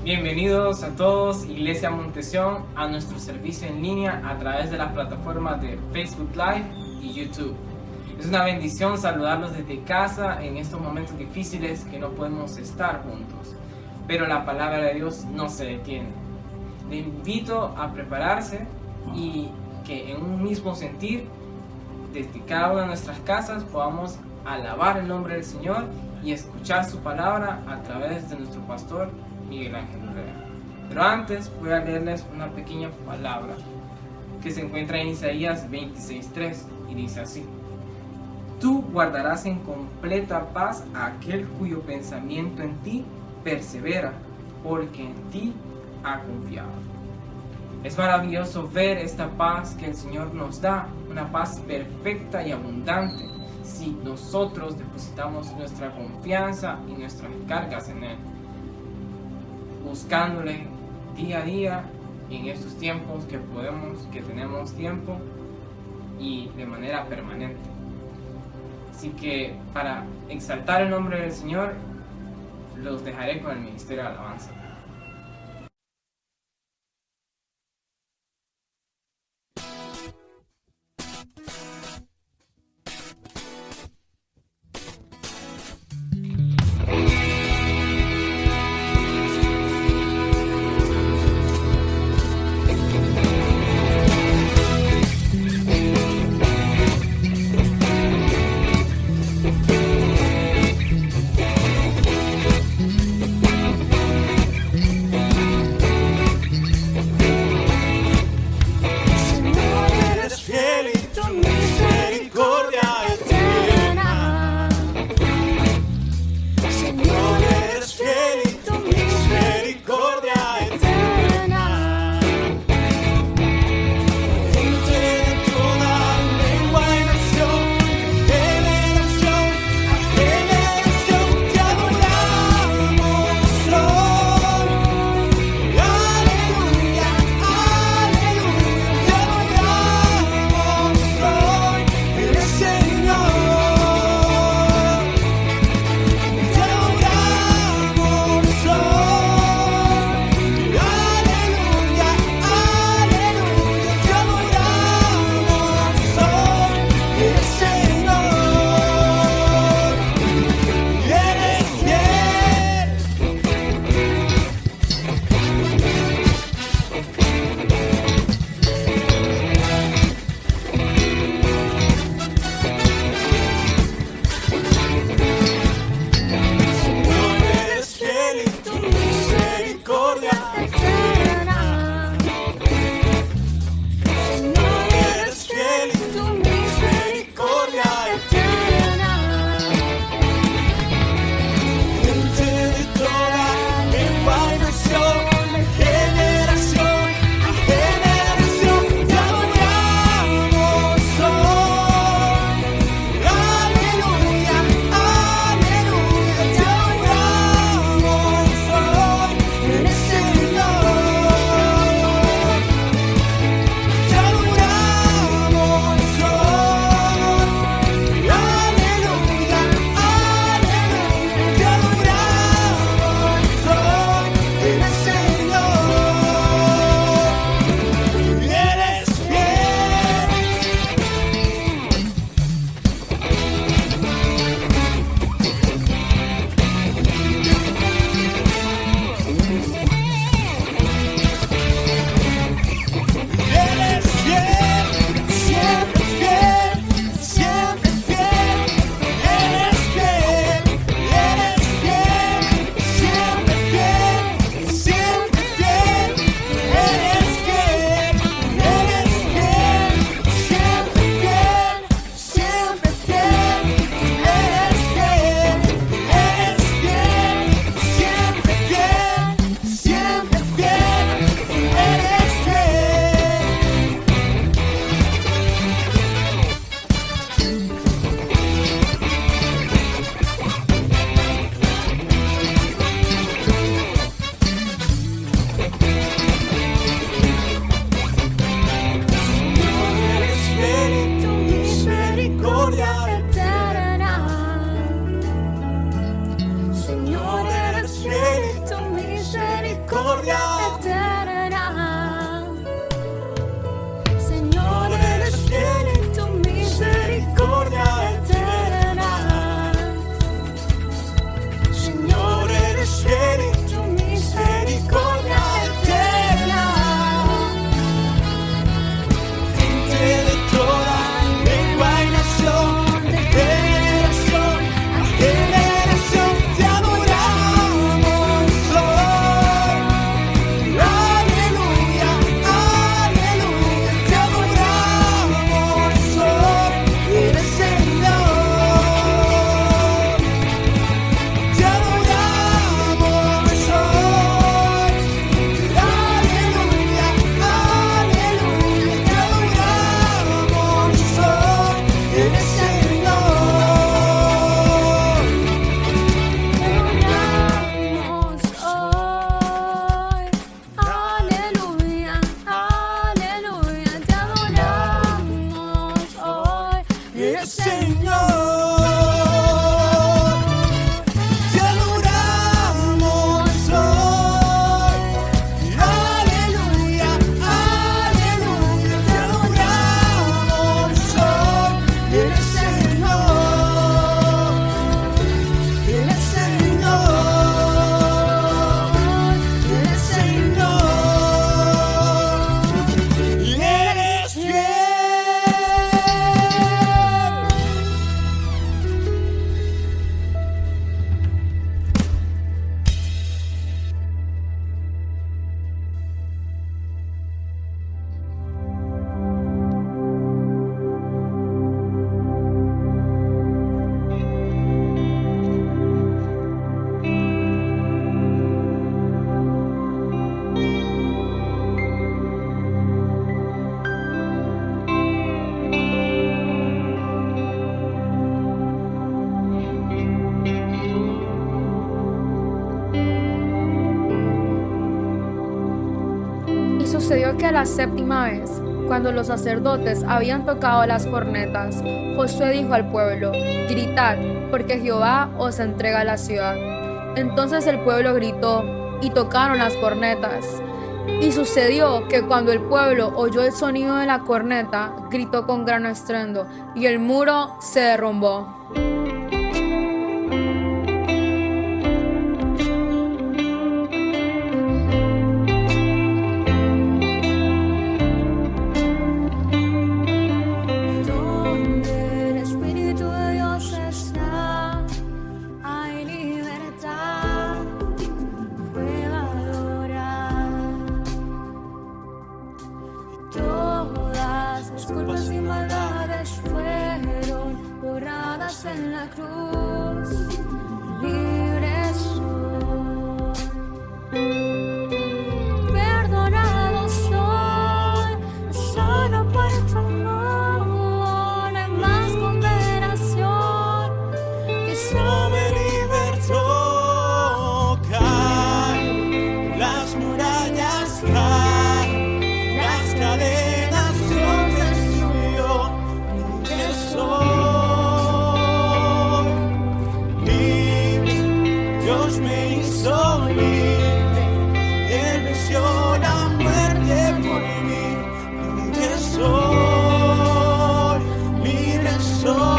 Bienvenidos a todos, Iglesia Montesión, a nuestro servicio en línea a través de las plataformas de Facebook Live y YouTube. Es una bendición saludarlos desde casa en estos momentos difíciles que no podemos estar juntos, pero la palabra de Dios no se detiene. Le invito a prepararse y que en un mismo sentir, desde cada una de nuestras casas, podamos alabar el nombre del Señor y escuchar su palabra a través de nuestro pastor Miguel Ángel Herrera. Pero antes voy a leerles una pequeña palabra que se encuentra en Isaías 26:3 y dice así: Tú guardarás en completa paz a aquel cuyo pensamiento en ti persevera, porque en ti ha confiado. Es maravilloso ver esta paz que el Señor nos da, una paz perfecta y abundante, si nosotros depositamos nuestra confianza y nuestras cargas en Él, buscándole día a día en estos tiempos que tenemos tiempo y de manera permanente. Así que para exaltar el nombre del Señor, los dejaré con el ministerio de alabanza. misericordia eterna. Señor, eres fiel y tu misericordia eterna. Señor, eres fiel y tu misericordia eterna. gente de toda lengua y nación, de generación a generación te adoramos hoy. Aleluya, aleluya, te adoramos hoy. Eres Señor, te adoramos hoy. Aleluya, aleluya, te adoramos hoy. Eres Señor. Aleluya, aleluya, te adoramos hoy. Eres Señor, te adoramos hoy. Aleluya, aleluya, te adoramos hoy. Eres Señor, eres Señor, eres Señor, y eres fiel. Y sucedió que a la séptima vez, cuando los sacerdotes habían tocado las cornetas, Josué dijo al pueblo: gritad, porque Jehová os entrega la ciudad. Entonces el pueblo gritó y tocaron las cornetas. Y sucedió que cuando el pueblo oyó el sonido de la corneta, gritó con gran estruendo, y el muro se derrumbó. Donde el Espíritu de Dios está, hay libertad. Puedo adorar. Todas las culpas y maldades fueron borradas en la cruz. Libre soy. Perdonado soy, solo por tu amor. No hay más condenación. No me libertó, caen las murallas, caen las cadenas, Dios destruyó, libre soy, libre, Dios me hizo libre, Él venció la muerte por mí, libre soy, libre soy.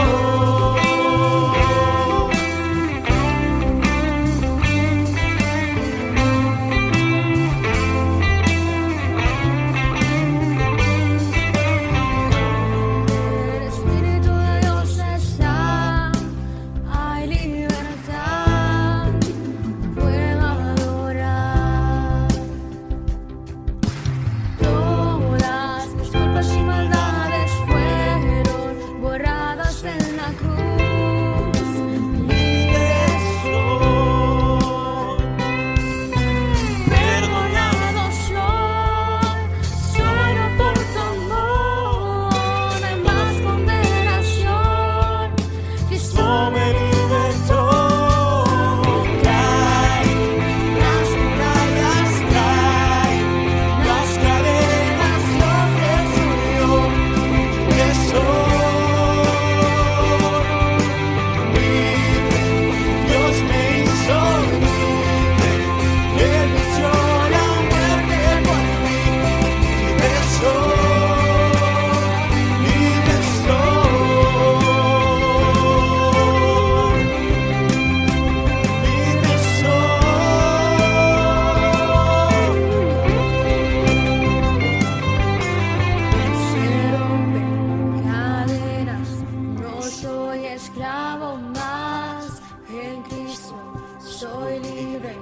El Espíritu de Dios está, hay libertad. Puedo adorar. Cristo soy libre,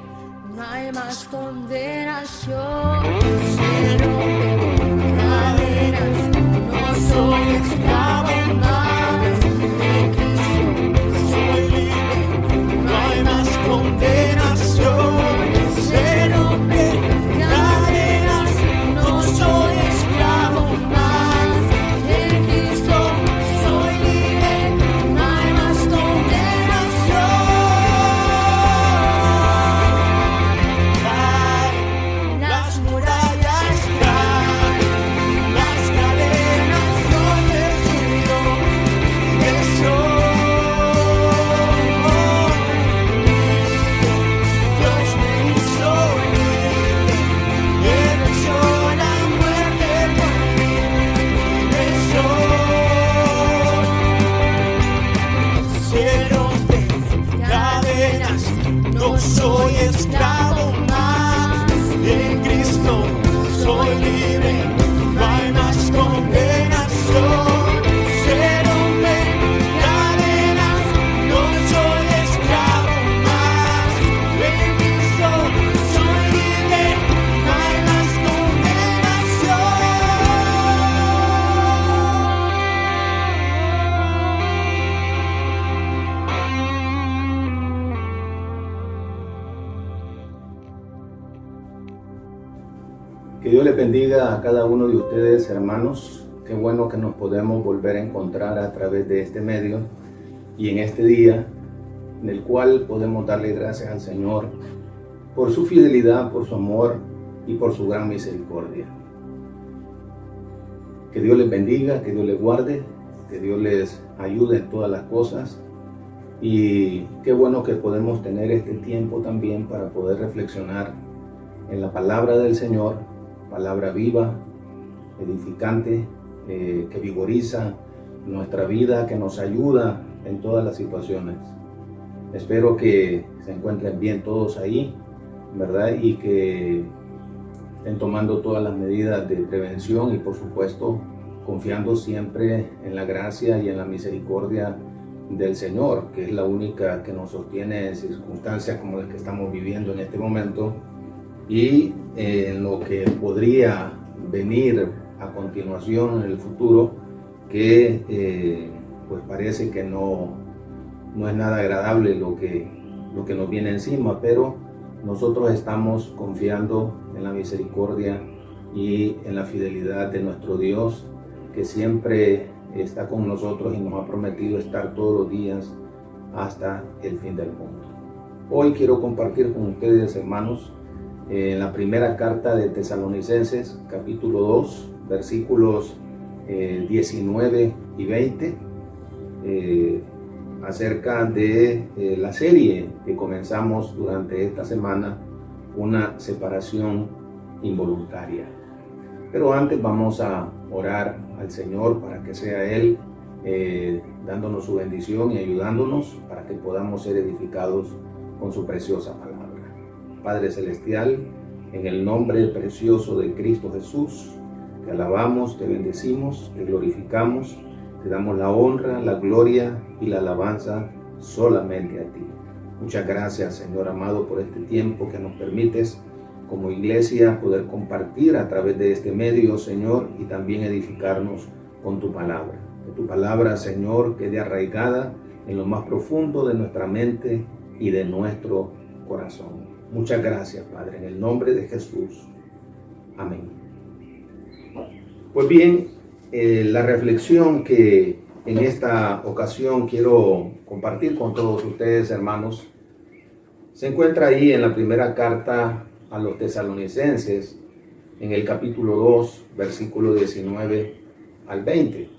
no hay más condenación. Se rompen cadenas, no soy esclavo más. En Cristo soy libre, no hay más condenación. Se rompen cadenas, no soy esclavo más. En Cristo soy libre, no hay más condenación. Las murallas caen, las cadenas no destruyeron. Dios me hizo libre, Él venció la muerte por mí. Se rompen cadenas, no soy esclavo más. En Cristo soy libre, no hay más condenación. Se rompen cadenas, no soy esclavo más. En Cristo soy libre, no hay más Que Dios les bendiga a cada uno de ustedes, hermanos. Qué bueno que nos podemos volver a encontrar a través de este medio y en este día en el cual podemos darle gracias al Señor por su fidelidad, por su amor y por su gran misericordia. Que Dios les bendiga, que Dios les guarde, que Dios les ayude en todas las cosas. Y qué bueno que podemos tener este tiempo también para poder reflexionar en la palabra del Señor, palabra viva, edificante, que vigoriza nuestra vida, que nos ayuda en todas las situaciones. Espero que se encuentren bien todos ahí, ¿verdad? Y que estén tomando todas las medidas de prevención y por supuesto confiando siempre en la gracia y en la misericordia del Señor, que es la única que nos sostiene en circunstancias como las que estamos viviendo en este momento y en lo que podría venir a continuación en el futuro, que pues parece que no es nada agradable lo que nos viene encima, pero nosotros estamos confiando en la misericordia y en la fidelidad de nuestro Dios, que siempre está con nosotros y nos ha prometido estar todos los días hasta el fin del mundo. Hoy quiero compartir con ustedes, hermanos, en la primera carta de Tesalonicenses, capítulo 2, versículos 19 y 20, acerca de la serie que comenzamos durante esta semana, una separación involuntaria. Pero antes vamos a orar al Señor para que sea Él dándonos su bendición y ayudándonos para que podamos ser edificados con su preciosa palabra. Padre Celestial, en el nombre precioso de Cristo Jesús, te alabamos, te bendecimos, te glorificamos, te damos la honra, la gloria y la alabanza solamente a ti. Muchas gracias, Señor amado, por este tiempo que nos permites como iglesia poder compartir a través de este medio, Señor, y también edificarnos con tu palabra. Que tu palabra, Señor, quede arraigada en lo más profundo de nuestra mente y de nuestro corazón. Muchas gracias, Padre, en el nombre de Jesús. Amén. Pues bien, la reflexión que en esta ocasión quiero compartir con todos ustedes, hermanos, se encuentra ahí en la primera carta a los Tesalonicenses, en el capítulo 2, versículo 19 al 20.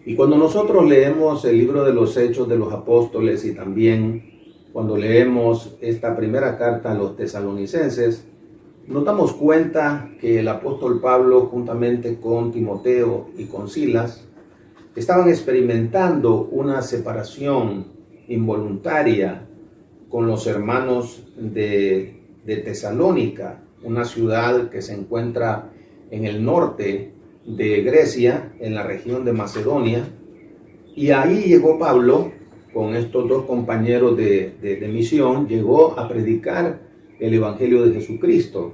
Y cuando nosotros leemos el libro de los Hechos de los Apóstoles y también cuando leemos esta primera carta a los Tesalonicenses, nos damos cuenta que el apóstol Pablo, juntamente con Timoteo y con Silas, estaban experimentando una separación involuntaria con los hermanos de Tesalónica, una ciudad que se encuentra en el norte de Grecia, en la región de Macedonia. Y ahí llegó Pablo con estos dos compañeros de misión, llegó a predicar el Evangelio de Jesucristo.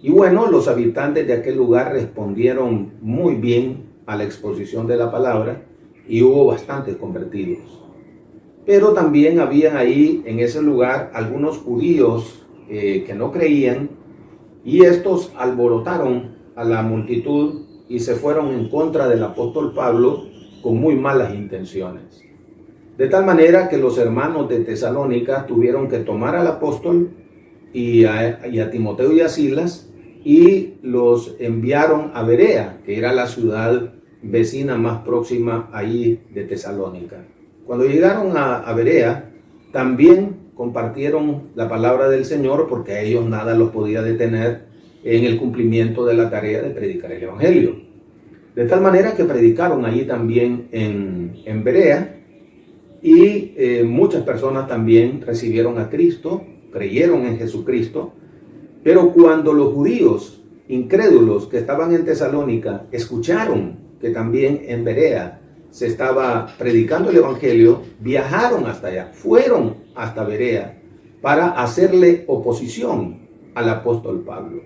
Y bueno, los habitantes de aquel lugar respondieron muy bien a la exposición de la palabra y hubo bastantes convertidos. Pero también había ahí en ese lugar algunos judíos que no creían, y estos alborotaron a la multitud y se fueron en contra del apóstol Pablo con muy malas intenciones. De tal manera que los hermanos de Tesalónica tuvieron que tomar al apóstol y a Timoteo y a Silas, y los enviaron a Berea, que era la ciudad vecina más próxima ahí de Tesalónica. Cuando llegaron a Berea, también compartieron la palabra del Señor, porque a ellos nada los podía detener en el cumplimiento de la tarea de predicar el Evangelio. De tal manera que predicaron allí también en Berea, y muchas personas también recibieron a Cristo, creyeron en Jesucristo. Pero cuando los judíos incrédulos que estaban en Tesalónica escucharon que también en Berea se estaba predicando el Evangelio, viajaron hasta allá, fueron hasta Berea para hacerle oposición al apóstol Pablo.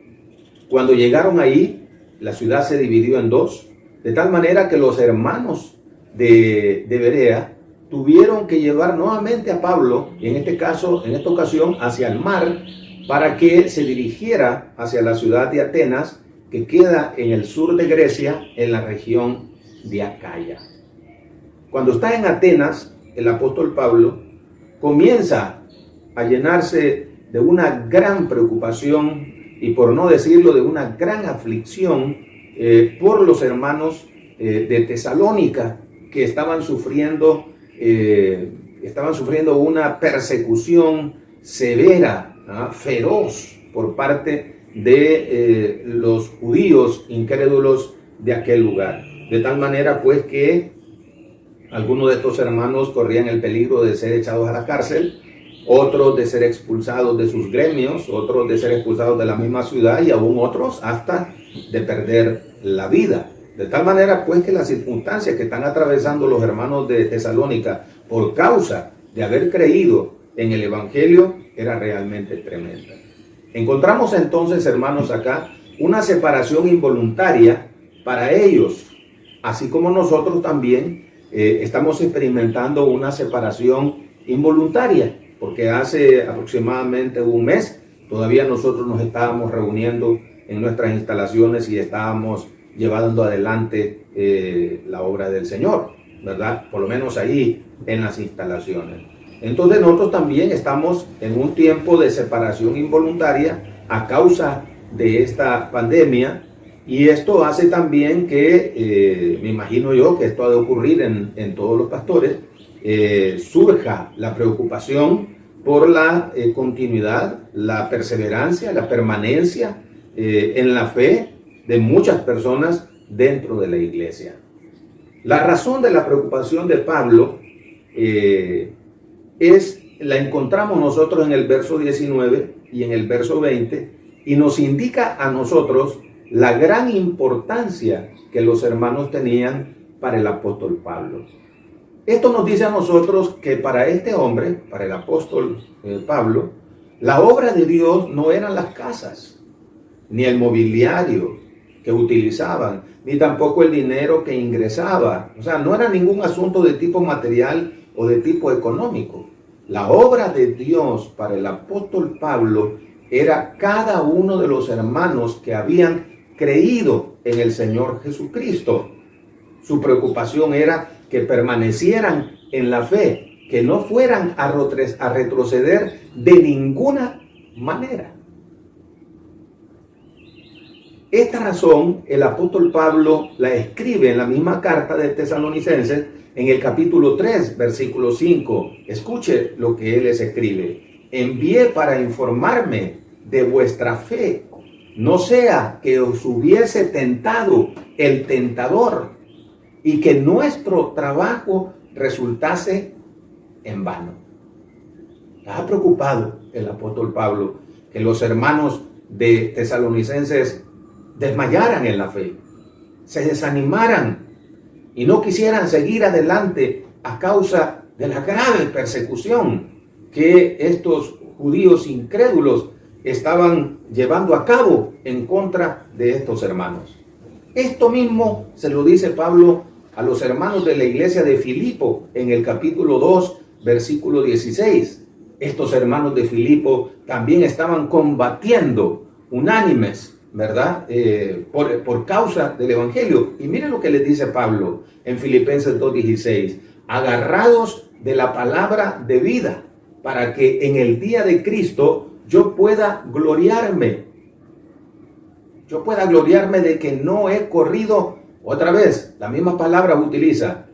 Cuando llegaron ahí, la ciudad se dividió en dos, de tal manera que los hermanos de Berea tuvieron que llevar nuevamente a Pablo, en esta ocasión, hacia el mar, para que se dirigiera hacia la ciudad de Atenas, que queda en el sur de Grecia, en la región de Acaya. Cuando está en Atenas, el apóstol Pablo comienza a llenarse de una gran preocupación y, por no decirlo, de una gran aflicción por los hermanos de Tesalónica, que estaban sufriendo una persecución severa, feroz por parte de los judíos incrédulos de aquel lugar. De tal manera pues que algunos de estos hermanos corrían el peligro de ser echados a la cárcel, otros de ser expulsados de sus gremios, otros de ser expulsados de la misma ciudad, y aún otros hasta de perder la vida. De tal manera pues que las circunstancias que están atravesando los hermanos de Tesalónica por causa de haber creído en el Evangelio era realmente tremenda. Encontramos entonces, hermanos, acá una separación involuntaria para ellos, así como nosotros también estamos experimentando una separación involuntaria, porque hace aproximadamente un mes todavía nosotros nos estábamos reuniendo en nuestras instalaciones y estábamos llevando adelante la obra del Señor, ¿verdad? Por lo menos ahí en las instalaciones. Entonces nosotros también estamos en un tiempo de separación involuntaria a causa de esta pandemia, y esto hace también que, me imagino yo que esto ha de ocurrir en todos los pastores, surja la preocupación por la continuidad, la perseverancia, la permanencia en la fe de muchas personas dentro de la iglesia. La razón de la preocupación de Pablo la encontramos nosotros en el verso 19 y en el verso 20, y nos indica a nosotros la gran importancia que los hermanos tenían para el apóstol Pablo. Esto nos dice a nosotros que para este hombre, para el apóstol Pablo, la obra de Dios no eran las casas, ni el mobiliario que utilizaban, ni tampoco el dinero que ingresaba. O sea, no era ningún asunto de tipo material o de tipo económico. La obra de Dios para el apóstol Pablo era cada uno de los hermanos que habían creído en el Señor Jesucristo. Su preocupación era que permanecieran en la fe, que no fueran a retroceder de ninguna manera. Esta razón el apóstol Pablo la escribe en la misma carta de Tesalonicenses, en el capítulo 3, versículo 5. Escuche lo que él les escribe. Envié para informarme de vuestra fe, no sea que os hubiese tentado el tentador y que nuestro trabajo resultase en vano. Estaba preocupado el apóstol Pablo que los hermanos de Tesalonicenses desmayaran en la fe, se desanimaran y no quisieran seguir adelante a causa de la grave persecución que estos judíos incrédulos estaban llevando a cabo en contra de estos hermanos. Esto mismo se lo dice Pablo a los hermanos de la iglesia de Filipo en el capítulo 2, versículo 16. Estos hermanos de Filipo también estaban combatiendo unánimes, ¿verdad? Por causa del evangelio. Y miren lo que les dice Pablo en Filipenses 2:16. Agarrados de la palabra de vida, para que en el día de Cristo yo pueda gloriarme. Yo pueda gloriarme de que no he corrido, otra vez, la misma palabra utiliza,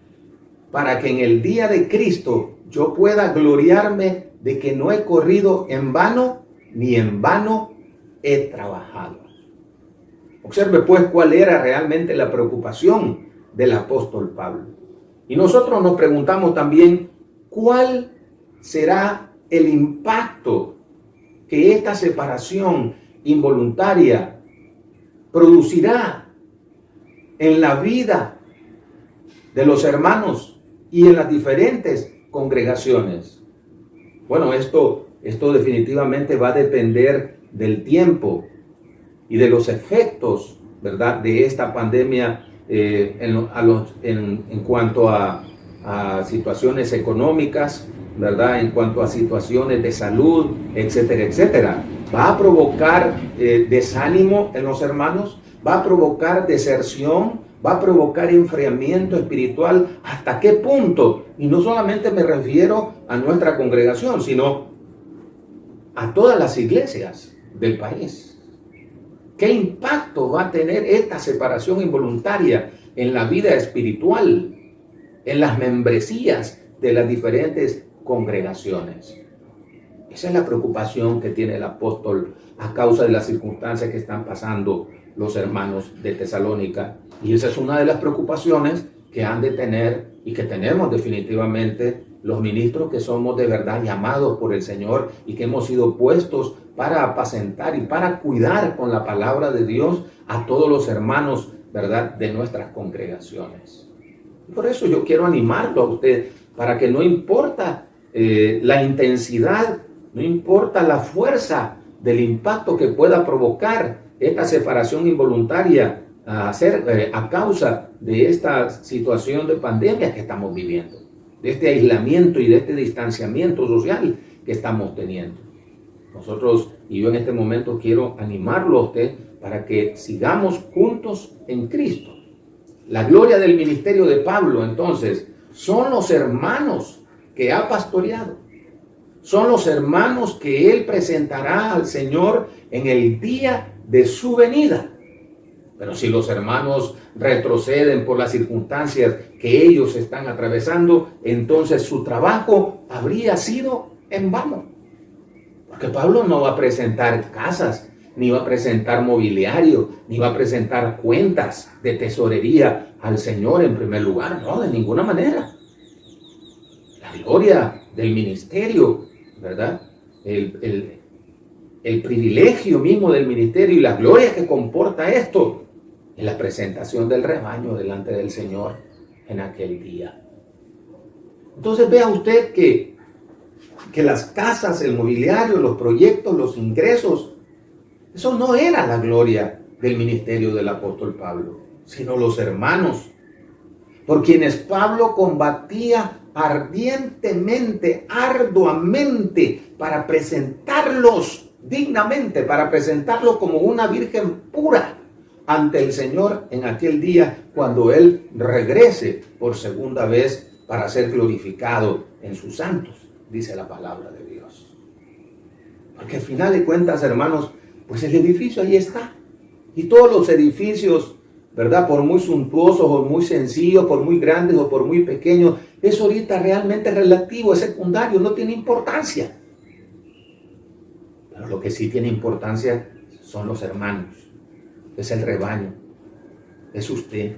para que en el día de Cristo yo pueda gloriarme de que no he corrido en vano, ni en vano he trabajado. Observe pues cuál era realmente la preocupación del apóstol Pablo. Y nosotros nos preguntamos también, ¿cuál será el impacto que esta separación involuntaria producirá en la vida de los hermanos y en las diferentes congregaciones? Bueno, esto definitivamente va a depender del tiempo y de los efectos, ¿verdad?, de esta pandemia en cuanto a situaciones económicas, ¿verdad?, en cuanto a situaciones de salud, etcétera, etcétera. Va a provocar desánimo en los hermanos, va a provocar deserción, va a provocar enfriamiento espiritual. ¿Hasta qué punto? Y no solamente me refiero a nuestra congregación, sino a todas las iglesias del país. ¿Qué impacto va a tener esta separación involuntaria en la vida espiritual, en las membresías de las diferentes congregaciones? Esa es la preocupación que tiene el apóstol a causa de las circunstancias que están pasando los hermanos de Tesalónica. Y esa es una de las preocupaciones que han de tener y que tenemos definitivamente los ministros que somos de verdad llamados por el Señor y que hemos sido puestos para apacentar y para cuidar con la palabra de Dios a todos los hermanos, ¿verdad?, de nuestras congregaciones. Por eso yo quiero animarlo a usted para que no importa la intensidad, no importa la fuerza del impacto que pueda provocar esta separación involuntaria a causa de esta situación de pandemia que estamos viviendo, de este aislamiento y de este distanciamiento social que estamos teniendo. Nosotros, y yo en este momento quiero animarlo a usted para que sigamos juntos en Cristo. La gloria del ministerio de Pablo, entonces, son los hermanos que ha pastoreado. Son los hermanos que él presentará al Señor en el día de su venida. Pero si los hermanos retroceden por las circunstancias que ellos están atravesando, entonces su trabajo habría sido en vano. Porque Pablo no va a presentar casas, ni va a presentar mobiliario, ni va a presentar cuentas de tesorería al Señor en primer lugar. No, de ninguna manera. La gloria del ministerio, ¿verdad? El privilegio mismo del ministerio y la gloria que comporta esto es la presentación del rebaño delante del Señor en aquel día. Entonces vea usted que las casas, el mobiliario, los proyectos, los ingresos, eso no era la gloria del ministerio del apóstol Pablo, sino los hermanos, por quienes Pablo combatía ardientemente, arduamente, para presentarlos dignamente, para presentarlos como una virgen pura ante el Señor en aquel día cuando Él regrese por segunda vez para ser glorificado en sus santos, dice la palabra de Dios. Porque al final de cuentas, hermanos, pues el edificio ahí está. Y todos los edificios, ¿verdad?, por muy suntuosos o muy sencillos, por muy grandes o por muy pequeños, es ahorita realmente relativo, es secundario, no tiene importancia. Pero lo que sí tiene importancia son los hermanos, es el rebaño, es usted,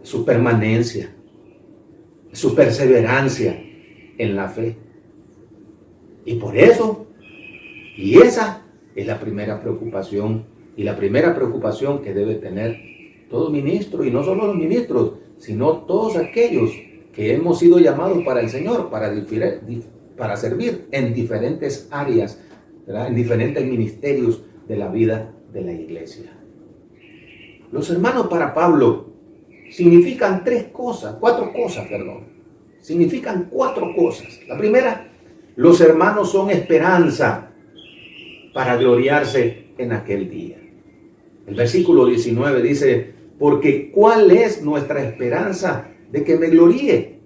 es su permanencia, es su perseverancia en la fe. Y por eso, y esa es la primera preocupación, y la primera preocupación que debe tener todo ministro, y no solo los ministros, sino todos aquellos que hemos sido llamados para el Señor, para servir en diferentes áreas, ¿verdad? En diferentes ministerios de la vida de la iglesia. Los hermanos para Pablo significan cuatro cosas. Significan cuatro cosas. La primera, los hermanos son esperanza para gloriarse en aquel día. El versículo 19 dice, porque ¿cuál es nuestra esperanza de que me gloríe?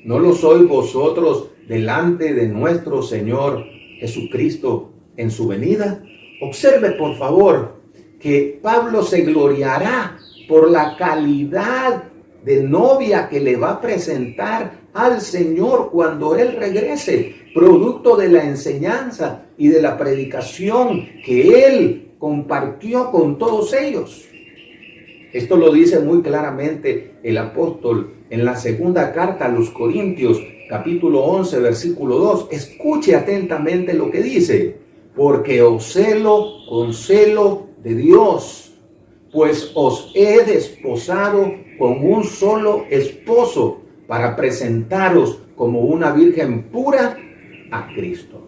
¿No lo sois vosotros delante de nuestro Señor Jesucristo en su venida? Observe, por favor, que Pablo se gloriará por la calidad de novia que le va a presentar al Señor cuando Él regrese, producto de la enseñanza y de la predicación que Él compartió con todos ellos. Esto lo dice muy claramente el apóstol en la segunda carta a los Corintios, capítulo 11, versículo 2. Escuche atentamente lo que dice. Porque os celo con celo de Dios, pues os he desposado con un solo esposo para presentaros como una virgen pura a Cristo.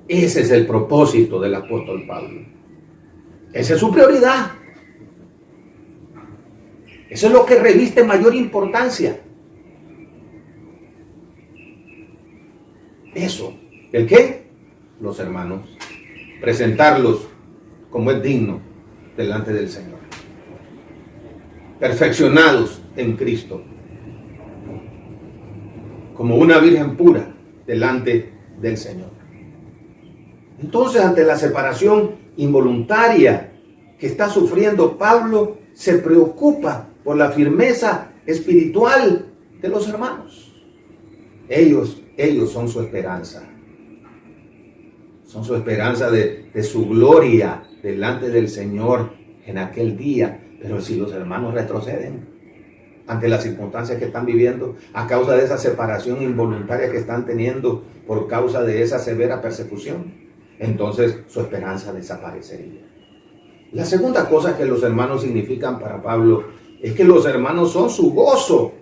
Ese es el propósito del apóstol Pablo. Esa es su prioridad. Eso es lo que reviste mayor importancia. Eso. ¿El qué? Los hermanos. Presentarlos como es digno delante del Señor. Perfeccionados en Cristo. Como una virgen pura delante del Señor. Entonces, ante la separación involuntaria que está sufriendo Pablo, se preocupa por la firmeza espiritual de los hermanos. Ellos son su esperanza. Son su esperanza de su gloria delante del Señor en aquel día. Pero si los hermanos retroceden ante las circunstancias que están viviendo, a causa de esa separación involuntaria que están teniendo por causa de esa severa persecución, entonces su esperanza desaparecería. La segunda cosa que los hermanos significan para Pablo es que los hermanos son su gozo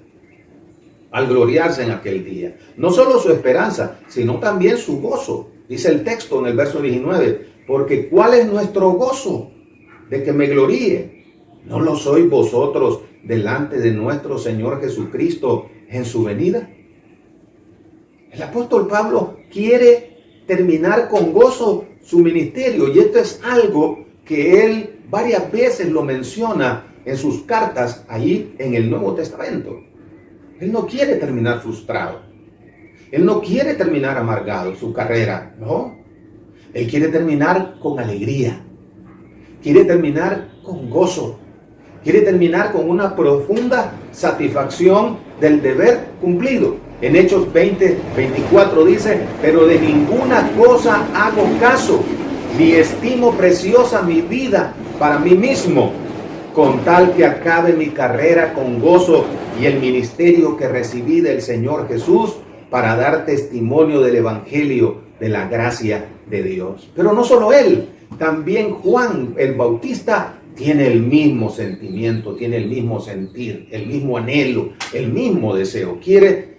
al gloriarse en aquel día. No solo su esperanza, sino también su gozo. Dice el texto en el verso 19, porque ¿cuál es nuestro gozo de que me gloríe? ¿No lo sois vosotros delante de nuestro Señor Jesucristo en su venida? El apóstol Pablo quiere terminar con gozo su ministerio, y esto es algo que él varias veces lo menciona en sus cartas allí en el Nuevo Testamento. Él no quiere terminar frustrado. Él no quiere terminar amargado su carrera, no. Él quiere terminar con alegría. Quiere terminar con gozo. Quiere terminar con una profunda satisfacción del deber cumplido. En Hechos 20:24 dice, pero de ninguna cosa hago caso, ni estimo preciosa mi vida para mí mismo, con tal que acabe mi carrera con gozo y el ministerio que recibí del Señor Jesús para dar testimonio del Evangelio de la gracia de Dios. Pero no solo él, también Juan el Bautista tiene el mismo sentimiento, tiene el mismo sentir, el mismo anhelo, el mismo deseo. Quiere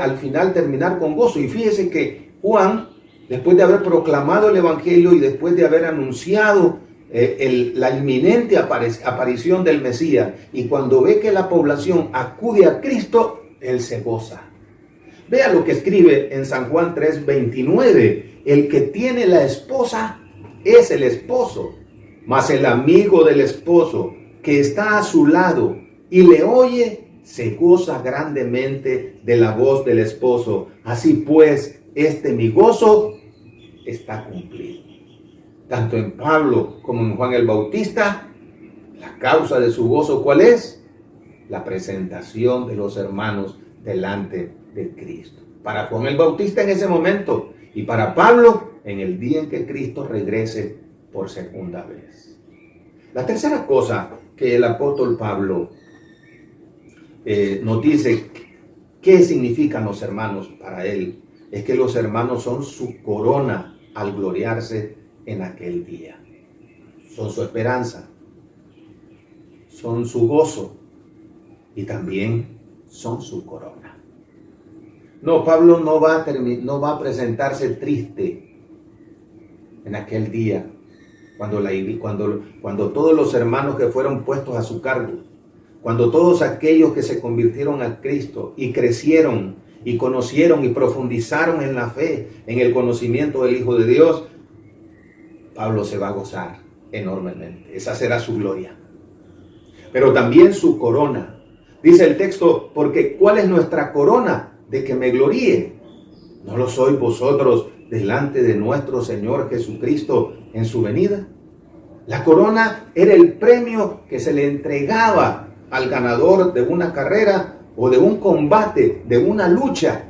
al final terminar con gozo. Y fíjese que Juan, después de haber proclamado el Evangelio y después de haber anunciado la inminente aparición del Mesías, y cuando ve que la población acude a Cristo, él se goza. Vea lo que escribe en San Juan 3:29. El que tiene la esposa es el esposo, mas el amigo del esposo que está a su lado y le oye, se goza grandemente de la voz del esposo. Así pues, mi gozo está cumplido. Tanto en Pablo como en Juan el Bautista, la causa de su gozo, ¿cuál es? La presentación de los hermanos delante de Cristo. Para Juan el Bautista en ese momento, y para Pablo en el día en que Cristo regrese por segunda vez. La tercera cosa que el apóstol Pablo nos dice qué significan los hermanos para él, es que los hermanos son su corona al gloriarse en aquel día. Son su esperanza, son su gozo y también son su corona. No, Pablo no va a presentarse triste en aquel día, cuando todos los hermanos que fueron puestos a su cargo, cuando todos aquellos que se convirtieron a Cristo y crecieron y conocieron y profundizaron en la fe, en el conocimiento del Hijo de Dios, Pablo se va a gozar enormemente. Esa será su gloria. Pero también su corona. Dice el texto, porque ¿cuál es nuestra corona? De que me gloríe. ¿No lo sois vosotros delante de nuestro Señor Jesucristo en su venida? La corona era el premio que se le entregaba al ganador de una carrera o de un combate, de una lucha,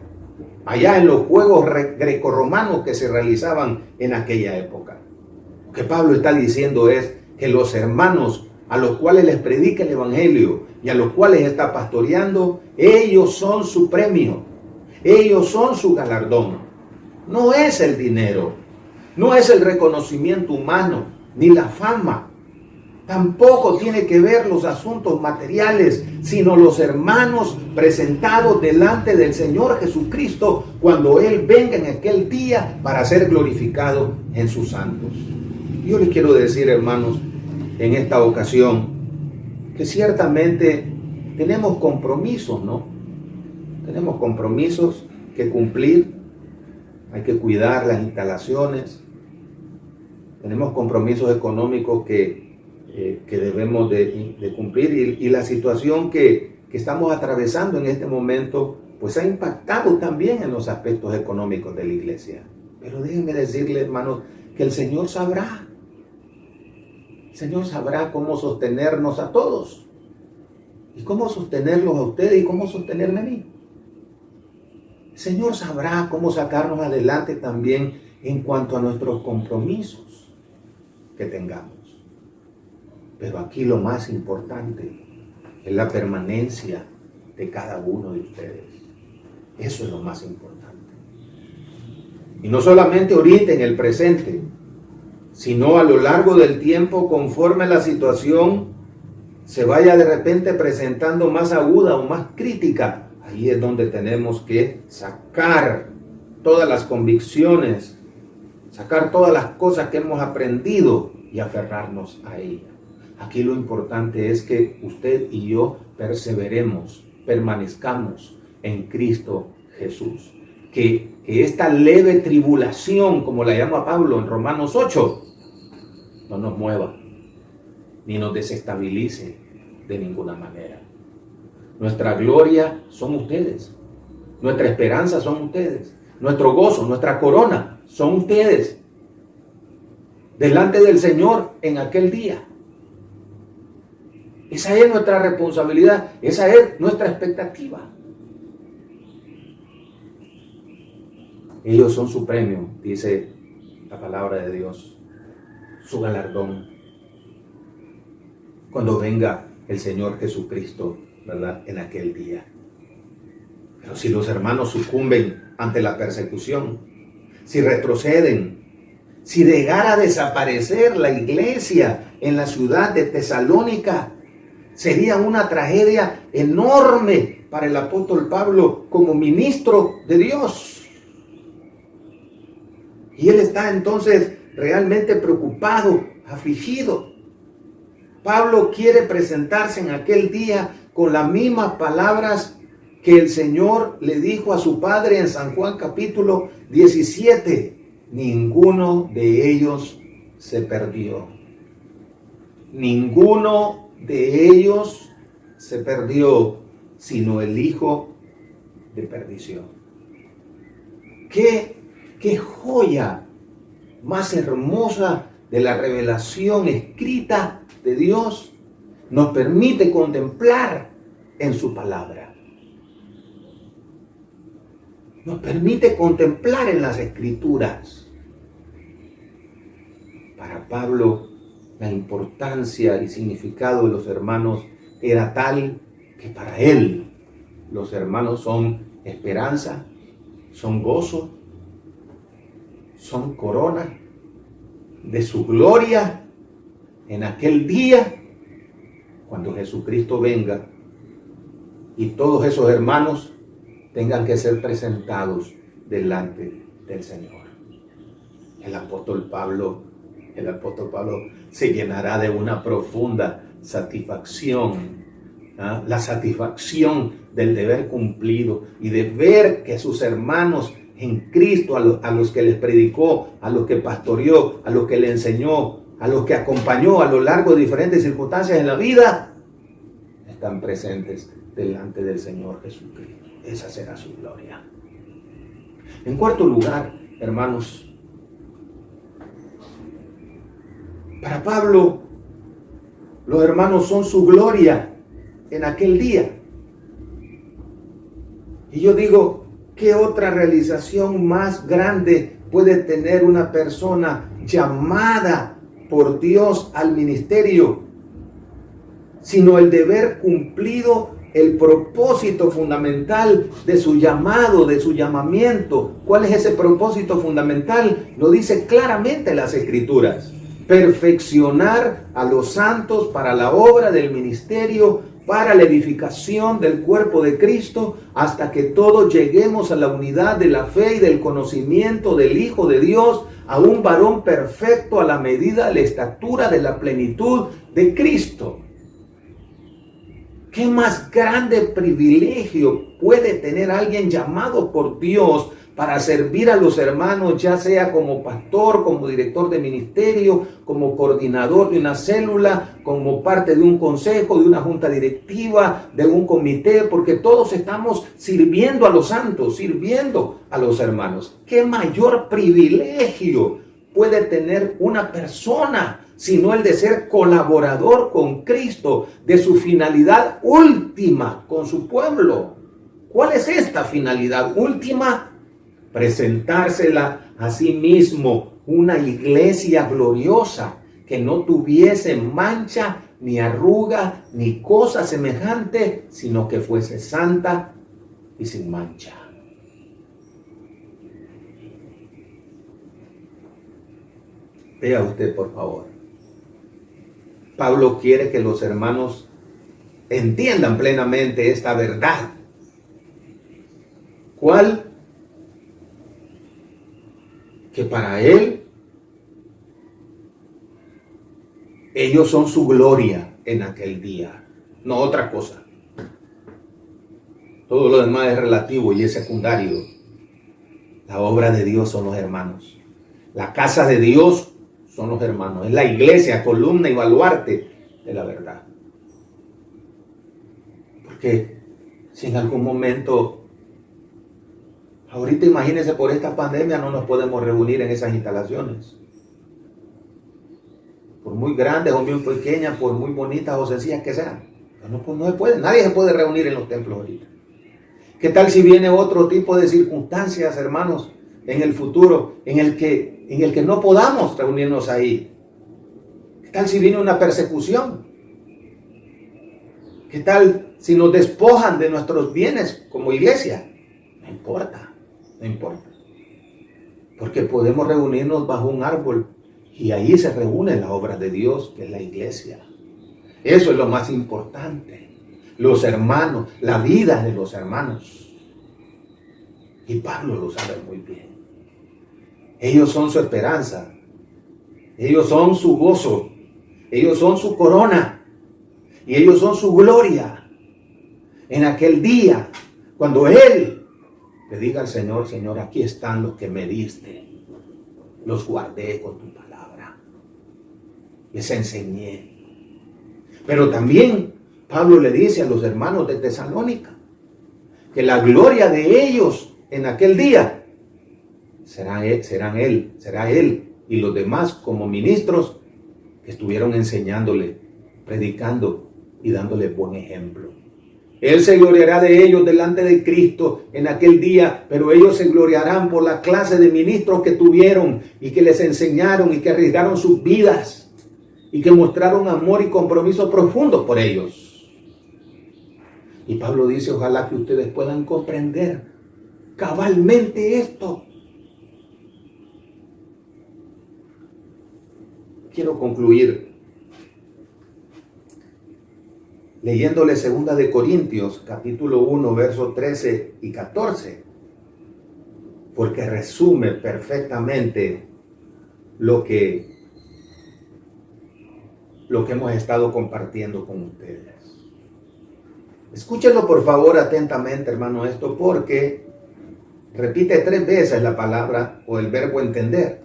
allá en los juegos grecorromanos que se realizaban en aquella época. Lo que Pablo está diciendo es que los hermanos a los cuales les predica el Evangelio y a los cuales está pastoreando, ellos son su premio, ellos son su galardón. No es el dinero, no es el reconocimiento humano, ni la fama. Tampoco tiene que ver los asuntos materiales, sino los hermanos presentados delante del Señor Jesucristo cuando Él venga en aquel día para ser glorificado en sus santos. Yo les quiero decir, hermanos, en esta ocasión, que ciertamente tenemos compromisos, ¿no? Tenemos compromisos que cumplir, hay que cuidar las instalaciones, tenemos compromisos económicos que debemos de cumplir y la situación que estamos atravesando en este momento, pues ha impactado también en los aspectos económicos de la iglesia. Pero déjenme decirles, hermanos, que el Señor sabrá. El Señor sabrá cómo sostenernos a todos. Y cómo sostenerlos a ustedes y cómo sostenerme a mí. El Señor sabrá cómo sacarnos adelante también en cuanto a nuestros compromisos que tengamos. Pero aquí lo más importante es la permanencia de cada uno de ustedes. Eso es lo más importante. Y no solamente ahorita en el presente, sino a lo largo del tiempo, conforme la situación se vaya de repente presentando más aguda o más crítica. Ahí es donde tenemos que sacar todas las convicciones, sacar todas las cosas que hemos aprendido y aferrarnos a ellas. Aquí lo importante es que usted y yo perseveremos, permanezcamos en Cristo Jesús. Que esta leve tribulación, como la llama Pablo en Romanos 8, no nos mueva, ni nos desestabilice de ninguna manera. Nuestra gloria son ustedes, nuestra esperanza son ustedes, nuestro gozo, nuestra corona son ustedes, delante del Señor en aquel día. Esa es nuestra responsabilidad, esa es nuestra expectativa. Ellos son su premio, dice la palabra de Dios, su galardón. Cuando venga el Señor Jesucristo, ¿verdad? En aquel día. Pero si los hermanos sucumben ante la persecución, si retroceden, si llegara a desaparecer la iglesia en la ciudad de Tesalónica, sería una tragedia enorme para el apóstol Pablo como ministro de Dios. Y él está entonces realmente preocupado, afligido. Pablo quiere presentarse en aquel día con las mismas palabras que el Señor le dijo a su padre en San Juan capítulo 17. Ninguno de ellos se perdió. Ninguno de ellos se perdió, sino el hijo de perdición. Qué joya más hermosa de la revelación escrita de Dios nos permite contemplar en su palabra. Nos permite contemplar en las escrituras. Para Pablo, la importancia y significado de los hermanos era tal que para él los hermanos son esperanza, son gozo, son corona de su gloria en aquel día cuando Jesucristo venga y todos esos hermanos tengan que ser presentados delante del Señor. El apóstol Pablo se llenará de una profunda satisfacción, ¿ah? La satisfacción del deber cumplido y de ver que sus hermanos en Cristo, a los que les predicó, a los que pastoreó, a los que le enseñó, a los que acompañó a lo largo de diferentes circunstancias en la vida, están presentes delante del Señor Jesucristo. Esa será su gloria. En cuarto lugar, hermanos, para Pablo, los hermanos son su gloria en aquel día. Y yo digo, ¿qué otra realización más grande puede tener una persona llamada por Dios al ministerio, sino el de haber cumplido el propósito fundamental de su llamado, de su llamamiento? ¿Cuál es ese propósito fundamental? Lo dice claramente las Escrituras: perfeccionar a los santos para la obra del ministerio, para la edificación del cuerpo de Cristo, hasta que todos lleguemos a la unidad de la fe y del conocimiento del Hijo de Dios, a un varón perfecto a la medida de la estatura de la plenitud de Cristo. ¿Qué más grande privilegio puede tener alguien llamado por Dios para servir a los hermanos, ya sea como pastor, como director de ministerio, como coordinador de una célula, como parte de un consejo, de una junta directiva, de un comité? Porque todos estamos sirviendo a los santos, sirviendo a los hermanos. ¿Qué mayor privilegio puede tener una persona sino el de ser colaborador con Cristo, de su finalidad última con su pueblo? ¿Cuál es esta finalidad última? Presentársela a sí mismo una iglesia gloriosa, que no tuviese mancha, ni arruga, ni cosa semejante, sino que fuese santa y sin mancha. Vea usted, por favor. Pablo quiere que los hermanos entiendan plenamente esta verdad. ¿Cuál? Que para él, ellos son su gloria en aquel día, no otra cosa. Todo lo demás es relativo y es secundario. La obra de Dios son los hermanos. La casa de Dios son los hermanos. Es la iglesia, columna y baluarte de la verdad. Porque si en algún momento, ahorita imagínense, por esta pandemia no nos podemos reunir en esas instalaciones. Por muy grandes o muy pequeñas, por muy bonitas o sencillas que sean. No se puede, nadie se puede reunir en los templos ahorita. ¿Qué tal si viene otro tipo de circunstancias, hermanos, en el futuro, en el que no podamos reunirnos ahí? ¿Qué tal si viene una persecución? ¿Qué tal si nos despojan de nuestros bienes como iglesia? No importa. Porque podemos reunirnos bajo un árbol y ahí se reúne la obra de Dios, que es la iglesia. Eso es lo más importante. Los hermanos, la vida de los hermanos. Y Pablo lo sabe muy bien. Ellos son su esperanza. Ellos son su gozo. Ellos son su corona. Y ellos son su gloria. En aquel día, cuando Él le diga al Señor: Señor, aquí están los que me diste. Los guardé con tu palabra. Les enseñé. Pero también Pablo le dice a los hermanos de Tesalónica que la gloria de ellos en aquel día será él y los demás como ministros que estuvieron enseñándole, predicando y dándole buen ejemplo. Él se gloriará de ellos delante de Cristo en aquel día, pero ellos se gloriarán por la clase de ministros que tuvieron y que les enseñaron y que arriesgaron sus vidas y que mostraron amor y compromiso profundo por ellos. Y Pablo dice: ojalá que ustedes puedan comprender cabalmente esto. Quiero concluir leyéndole 2 de Corintios, capítulo 1, versos 13 y 14, porque resume perfectamente lo que hemos estado compartiendo con ustedes. Escúchenlo por favor atentamente, hermano, esto, porque repite 3 veces la palabra o el verbo entender.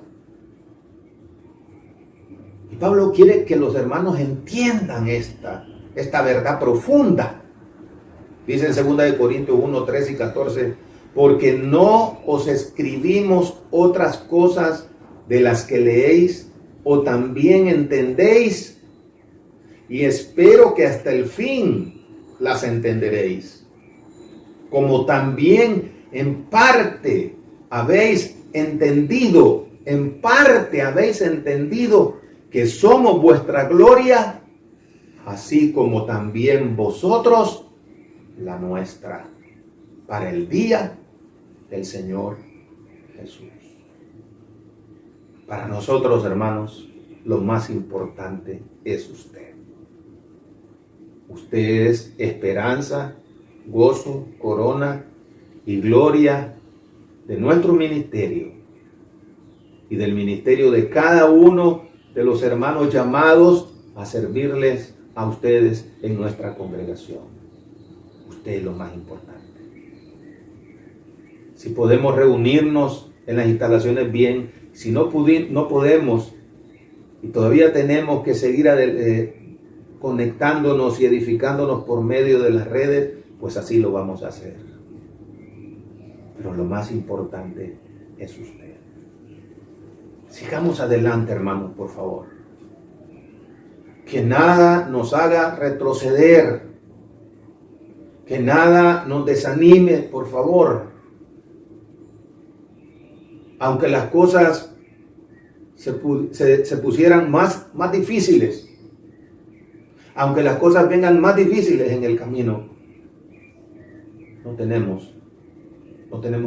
Y Pablo quiere que los hermanos entiendan esta verdad profunda. Dice en 2 de Corintios 1, 13 y 14, porque no os escribimos otras cosas de las que leéis o también entendéis, y espero que hasta el fin las entenderéis, como también en parte habéis entendido que somos vuestra gloria, así como también vosotros la nuestra, para el día del Señor Jesús. Para nosotros, hermanos, lo más importante es usted. Usted es esperanza, gozo, corona y gloria de nuestro ministerio y del ministerio de cada uno de los hermanos llamados a servirles a ustedes en nuestra congregación. Usted es lo más importante. Si podemos reunirnos en las instalaciones, bien. Si no podemos y todavía tenemos que seguir conectándonos y edificándonos por medio de las redes, pues así lo vamos a hacer. Pero lo más importante es usted. Sigamos adelante, hermanos, por favor. Que nada nos haga retroceder. Que nada nos desanime, por favor. Aunque las cosas se pusieran más difíciles, aunque las cosas vengan más difíciles en el camino, no tenemos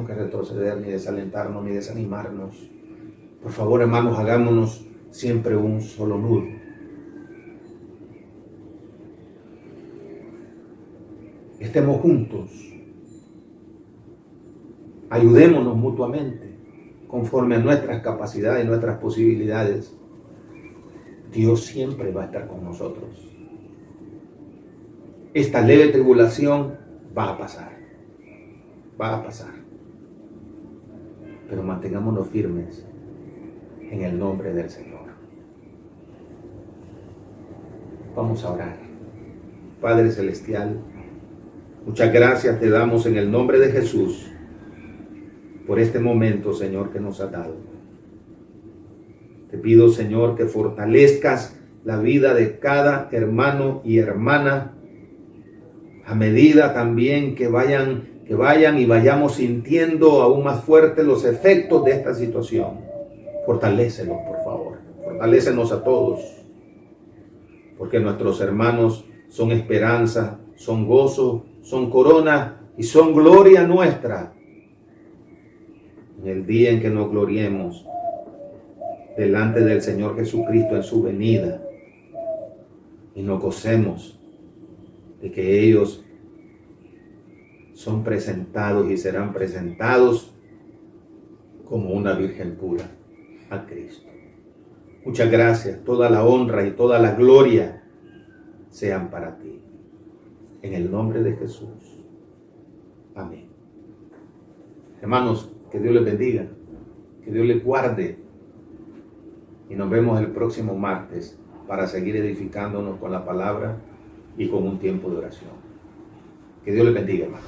que retroceder, ni desalentarnos, ni desanimarnos. Por favor, hermanos, hagámonos siempre un solo nudo. Estemos juntos. Ayudémonos mutuamente, conforme a nuestras capacidades y nuestras posibilidades. Dios siempre va a estar con nosotros. Esta leve tribulación va a pasar. Pero mantengámonos firmes en el nombre del Señor. Vamos a orar. Padre Celestial, muchas gracias te damos en el nombre de Jesús por este momento, Señor, que nos has dado. Te pido, Señor, que fortalezcas la vida de cada hermano y hermana, a medida también que vayan y vayamos sintiendo aún más fuerte los efectos de esta situación. Fortalécelos, por favor. Fortalécenos a todos, porque nuestros hermanos son esperanza, son gozo, son corona y son gloria nuestra. En el día en que nos gloriemos delante del Señor Jesucristo en su venida y nos gocemos de que ellos son presentados y serán presentados como una virgen pura a Cristo. Muchas gracias. Toda la honra y toda la gloria sean para ti. En el nombre de Jesús. Amén. Hermanos, que Dios les bendiga, que Dios les guarde, y nos vemos el próximo martes para seguir edificándonos con la palabra y con un tiempo de oración. Que Dios les bendiga, hermanos.